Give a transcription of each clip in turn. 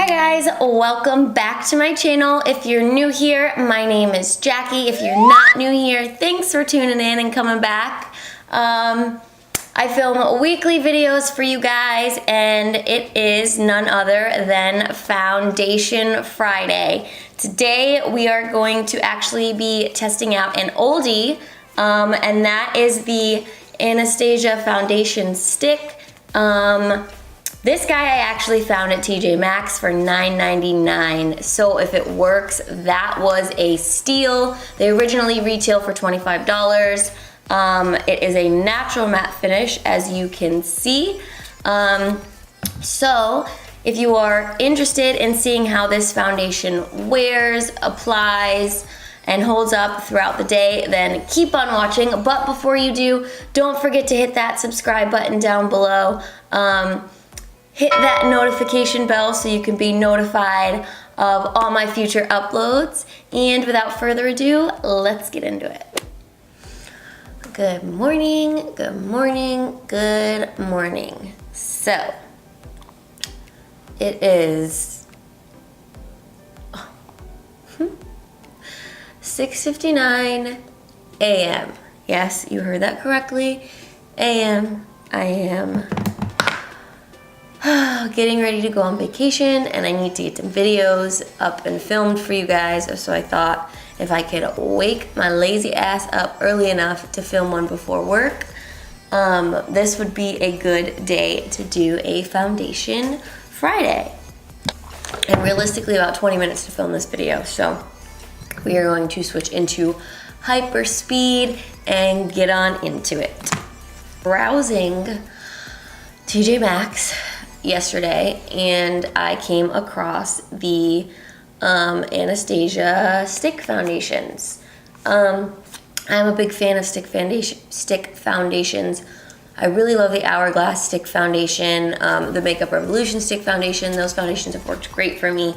Hi guys, welcome back to my channel. If you're new here, my name is Jackie. If you're not new here, thanks for tuning in and coming back. I film weekly videos for you guys, and it is none other than Foundation Friday. Today we are going to actually be testing out an oldie, and that is the Anastasia Foundation Stick. This guy I actually found at TJ Maxx for $9.99, so if it works, that was a steal. They originally retail for $25. It is a natural matte finish, as you can see. So if you are interested in seeing how this foundation wears, applies, and holds up throughout the day, then keep on watching. But before you do, don't forget to hit that subscribe button down below. Hit that notification bell so you can be notified of all my future uploads. And without further ado, let's get into it. Good morning, good morning, good morning. So, it is 6:59 a.m. Yes, you heard that correctly. a.m. I am getting ready to go on vacation, and I need to get some videos up and filmed for you guys, so I thought if I could wake my lazy ass up early enough to film one before work, this would be a good day to do a Foundation Friday. And realistically about 20 minutes to film this video, so we are going to switch into hyper speed and get on into it. Browsing TJ Maxx yesterday, and I came across the Anastasia stick foundations. I'm a big fan of stick foundations. I really love the Hourglass stick foundation, the Makeup Revolution stick foundation. Those foundations have worked great for me.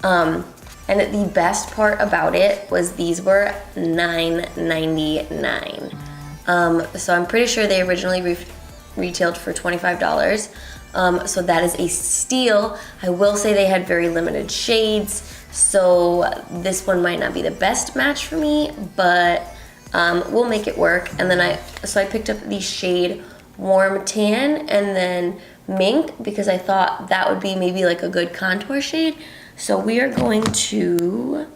And the best part about it was these were $9.99. So I'm pretty sure they originally retailed for $25. So that is a steal. I will say they had very limited shades, so this one might not be the best match for me, but we'll make it work. And then I picked up the shade Warm Tan and then Mink because I thought that would be maybe like a good contour shade. So we are going to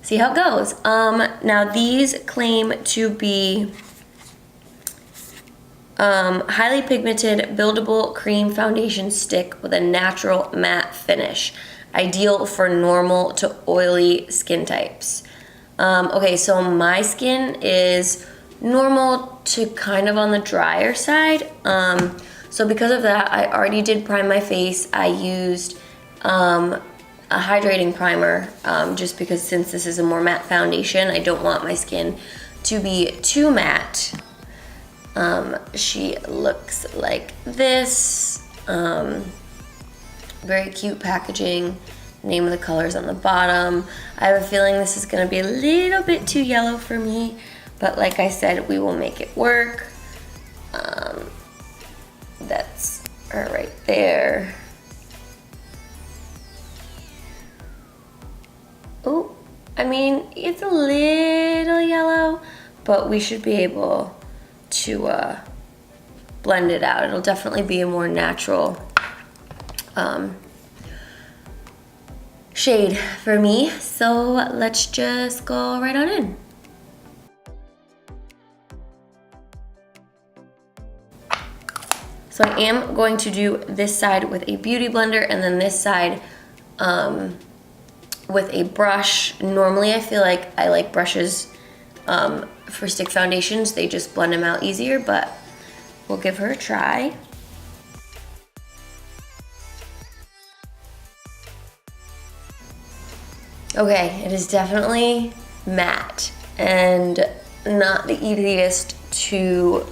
see how it goes. Now these claim to be highly pigmented, buildable cream foundation stick with a natural matte finish. Ideal for normal to oily skin types. Okay, so my skin is normal to kind of on the drier side. So because of that, I already did prime my face. I used a hydrating primer just because since this is a more matte foundation, I don't want my skin to be too matte. She looks like this. Very cute packaging. Name of the colors on the bottom. I have a feeling this is gonna be a little bit too yellow for me, but like I said, we will make it work. That's her right there. Oh, I mean, it's a little yellow, but we should be able to blend it out. It'll definitely be a more natural shade for me. So let's just go right on in. So I am going to do this side with a beauty blender and then this side with a brush. Normally I feel like I like brushes for stick foundations. They just blend them out easier, but we'll give her a try. Okay, it is definitely matte and not the easiest to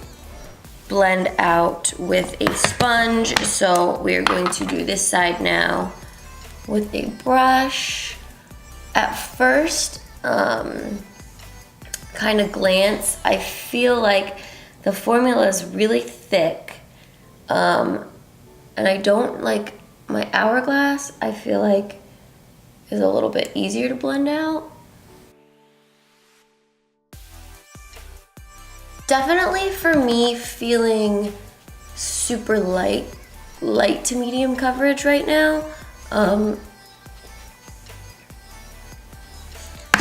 blend out with a sponge. So we're going to do this side now with a brush. At first, kind of glance, I feel like the formula is really thick, and I don't like my Hourglass, I feel like, is a little bit easier to blend out. Definitely for me, feeling super light to medium coverage right now. So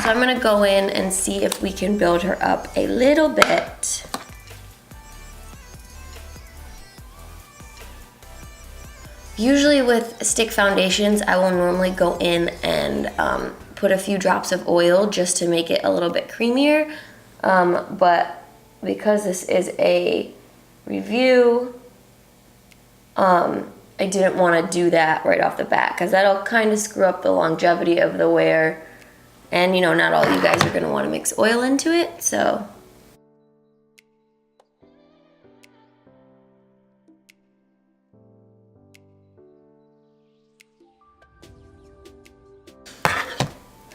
I'm gonna go in and see if we can build her up a little bit. Usually with stick foundations, I will normally go in and put a few drops of oil just to make it a little bit creamier. But because this is a review, I didn't want to do that right off the bat because that'll kind of screw up the longevity of the wear. And you know, not all you guys are going to want to mix oil into it, so.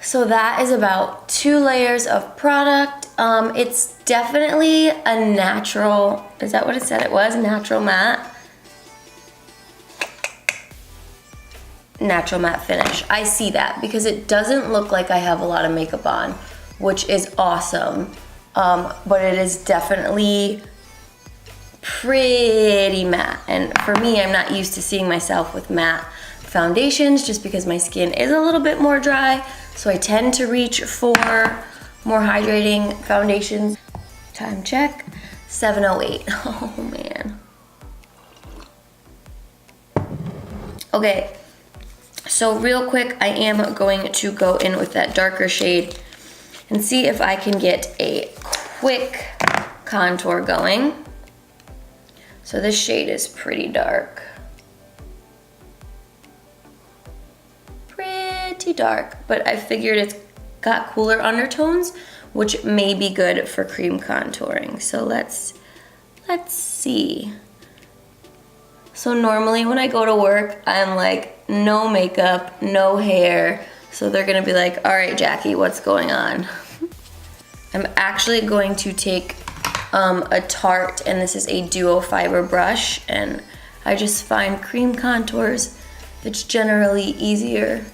So that is about 2 layers of product. It's definitely a natural, is that what it said it was? Natural matte? Natural matte finish. I see that because it doesn't look like I have a lot of makeup on, which is awesome. But it is definitely pretty matte. And for me, I'm not used to seeing myself with matte foundations just because my skin is a little bit more dry. So I tend to reach for more hydrating foundations. Time check, 7:08. Oh man. Okay, so real quick, I am going to go in with that darker shade and see if I can get a quick contour going. So this shade is pretty dark. Pretty dark, but I figured it's got cooler undertones, which may be good for cream contouring. So let's see. So normally when I go to work, I'm like, no makeup, no hair. So they're gonna be like, all right, Jackie, what's going on? I'm actually going to take a Tarte, and this is a duo fiber brush, and I just find cream contours, it's generally easier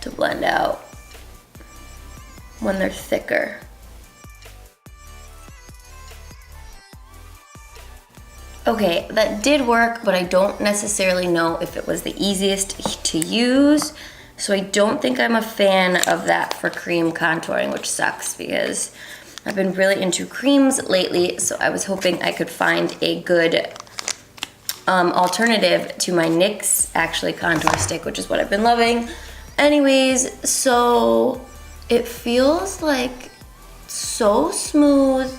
to blend out when they're thicker. Okay, that did work, but I don't necessarily know if it was the easiest to use. So I don't think I'm a fan of that for cream contouring, which sucks because I've been really into creams lately. So I was hoping I could find a good alternative to my NYX actually contour stick, which is what I've been loving. Anyways, so it feels like so smooth.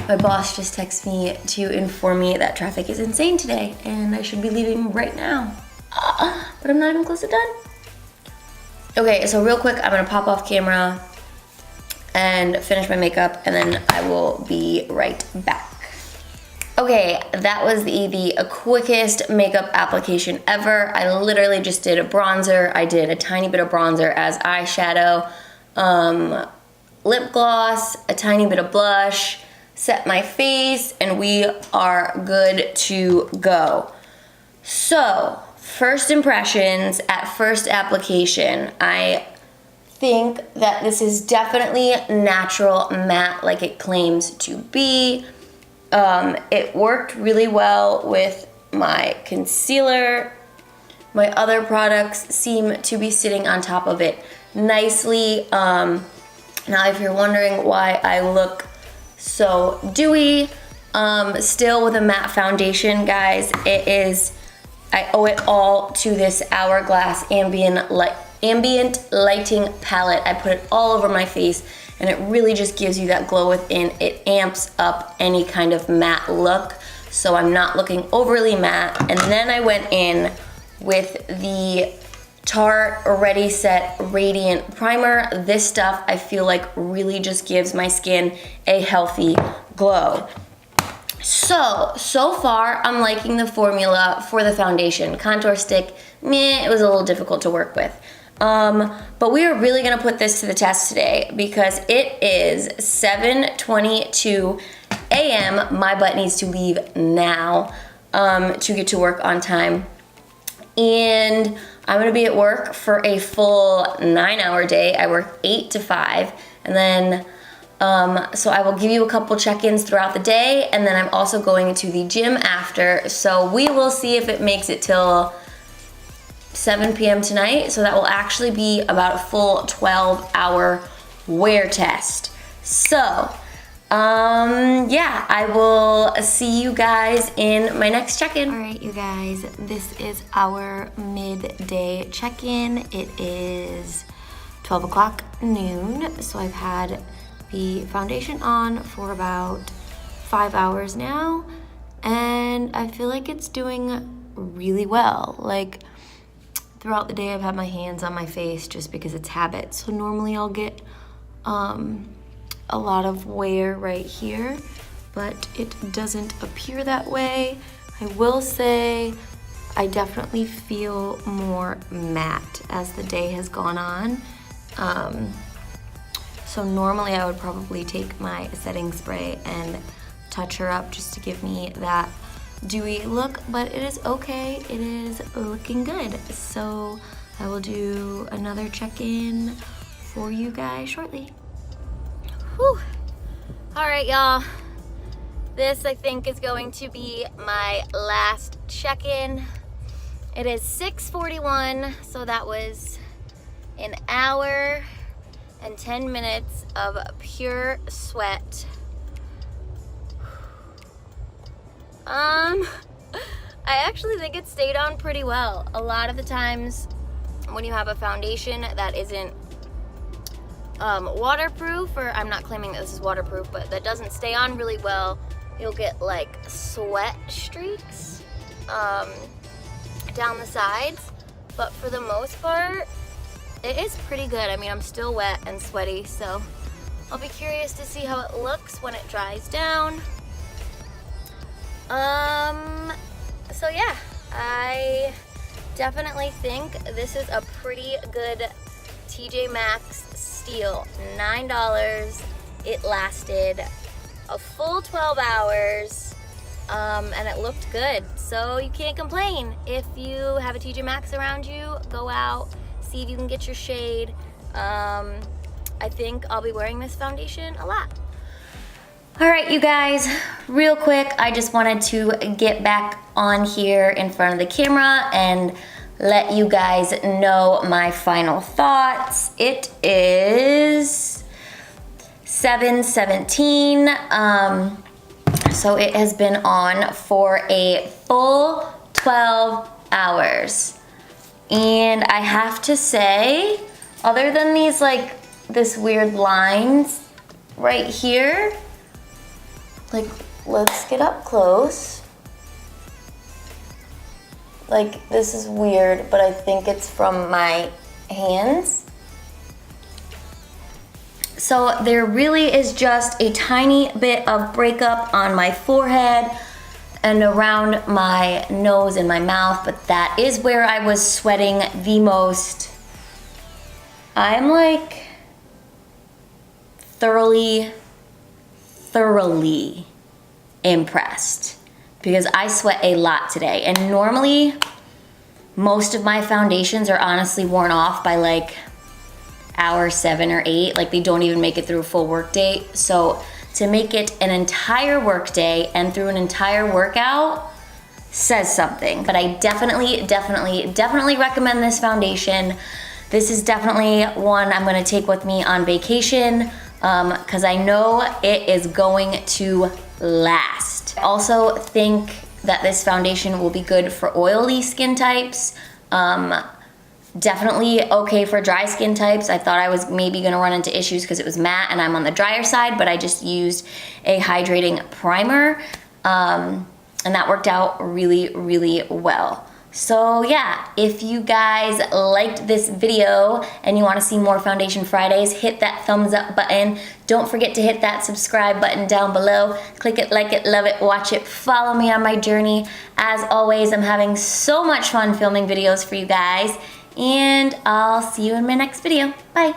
My boss just texted me to inform me that traffic is insane today and I should be leaving right now. But I'm not even close to done. Okay, so real quick, I'm gonna pop off camera and finish my makeup and then I will be right back. Okay, that was the quickest makeup application ever. I literally just did a bronzer. I did a tiny bit of bronzer as eyeshadow, lip gloss, a tiny bit of blush, set my face, and we are good to go. So, first impressions at first application. I think that this is definitely natural matte like it claims to be. It worked really well with my concealer. My other products seem to be sitting on top of it nicely. Now if you're wondering why I look so dewy, still with a matte foundation, guys, I owe it all to this Hourglass ambient lighting palette. I put it all over my face and it really just gives you that glow within. It amps up any kind of matte look, so I'm not looking overly matte. And then I went in with the Tarte Ready Set Radiant Primer. This stuff I feel like really just gives my skin a healthy glow. So far I'm liking the formula for the foundation. Contour stick, meh, it was a little difficult to work with. But we are really gonna put this to the test today because it is 7:22 a.m. My butt needs to leave now. to get to work on time. And I'm gonna be at work for a full 9-hour day. I work 8 to 5, and then so I will give you a couple check-ins throughout the day, and then I'm also going to the gym after. So we will see if it makes it till 7 p.m. tonight. So that will actually be about a full 12-hour wear test. So yeah, I will see you guys in my next check-in. All right, you guys, this is our midday check-in. It is 12 o'clock noon, so I've had the foundation on for about 5 hours now, and I feel like it's doing really well. Like, throughout the day I've had my hands on my face just because it's habit. So normally I'll get a lot of wear right here, but it doesn't appear that way. I will say I definitely feel more matte as the day has gone on. So normally I would probably take my setting spray and touch her up just to give me that dewy look, but it is okay. It is looking good. So I will do another check-in for you guys shortly. Whew. All right, y'all. This, I think, is going to be my last check-in. It is 6:41, so that was an hour and 10 minutes of pure sweat. I actually think it stayed on pretty well. A lot of the times when you have a foundation that isn't waterproof, or I'm not claiming that this is waterproof, but that doesn't stay on really well, you'll get like sweat streaks down the sides. But for the most part, it is pretty good. I mean, I'm still wet and sweaty, so I'll be curious to see how it looks when it dries down. So yeah, I definitely think this is a pretty good TJ Maxx steal. $9. It lasted a full 12 hours, and it looked good. So you can't complain. If you have a TJ Maxx around you, go out, see if you can get your shade. I think I'll be wearing this foundation a lot. All right, you guys, real quick, I just wanted to get back on here in front of the camera and let you guys know my final thoughts. It is 7:17, so it has been on for a full 12 hours. And I have to say, other than these, like, this weird lines right here, like, let's get up close. Like, this is weird, but I think it's from my hands. So there really is just a tiny bit of breakup on my forehead and around my nose and my mouth, but that is where I was sweating the most. I'm like thoroughly impressed because I sweat a lot today, and normally most of my foundations are honestly worn off by like hour 7 or 8. Like, they don't even make it through a full work day. So to make it an entire work day and through an entire workout says something. But I definitely recommend this foundation. This is definitely one I'm gonna take with me on vacation because I know it is going to last. I also think that this foundation will be good for oily skin types. Definitely okay for dry skin types. I thought I was maybe gonna run into issues because it was matte and I'm on the drier side, but I just used a hydrating primer, and that worked out really well. So yeah, if you guys liked this video and you wanna see more Foundation Fridays, hit that thumbs up button. Don't forget to hit that subscribe button down below. Click it, like it, love it, watch it, follow me on my journey. As always, I'm having so much fun filming videos for you guys, and I'll see you in my next video. Bye.